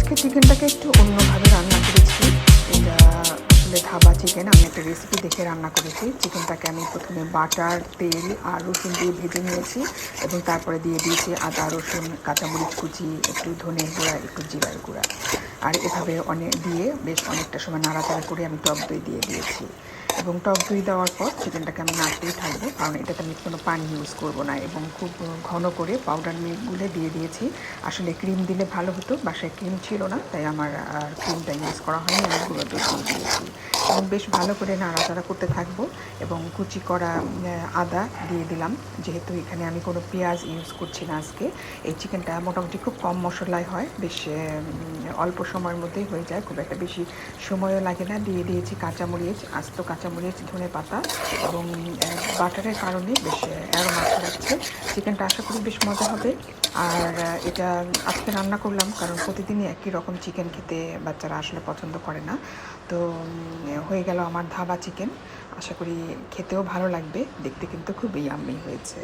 আজকে চিকেনটাকে একটু অন্যভাবে রান্না করেছি। এটা আসলে ধাবা চিকেন। আমি একটা রেসিপি দেখে রান্না করেছি। চিকেনটাকে আমি প্রথমে বাটার, তেল আর রসুন দিয়ে ভেজে নিয়েছি এবং তারপরে দিয়ে দিয়েছি আদা, রসুন, কাঁচামরিচ কুচি, একটু ধনের গুঁড়া, একটু জিরার গুঁড়া। আর এভাবে দিয়ে বেশ অনেকটা সময় নাড়াচাড়া করে আমি টক দই দিয়ে দিয়েছি এবং টক দই দেওয়ার পর চিকেনটাকে আমি নাড়তেই থাকবো, কারণ এটাতে আমি কোনো পানি ইউজ করব না। এবং খুব ঘন করে পাউডার মিল্ক গুলে দিয়ে দিয়েছি। আসলে ক্রিম দিলে ভালো হতো, বাসায় ক্রিম ছিল না, তাই আমার আর ক্রিমটা ইউজ করা হয়নি, আমি গুঁড়ো দুধ দিয়ে দিয়েছি এবং বেশ ভালো করে নাড়াচাড়া করতে থাকবো। এবং কুচি করা আদা দিয়ে দিলাম, যেহেতু এখানে আমি কোনো পেঁয়াজ ইউজ করছি না আজকে। এই চিকেনটা মোটামুটি খুব কম মশলায় হয়, বেশ অল্প সময়ের মধ্যেই হয়ে যায়, খুব একটা বেশি সময়ও লাগে না। দিয়ে দিয়েছি কাঁচামরিচ, আস্ত কাঁচামরিচ, ধনে পাতা এবং বাটারের কারণে বেশ অ্যারোমা ছড়াচ্ছে। চিকেনটা আশা করি বেশ মজা হবে। আর এটা আজকে রান্না করলাম কারণ প্রতিদিনই একই রকম চিকেন খেতে বাচ্চারা আসলে পছন্দ করে না। তো হয়ে গেল আমার ধাবা চিকেন। আশা করি খেতেও ভালো লাগবে, দেখতে কিন্তু খুবই ইয়াম্মি হয়েছে।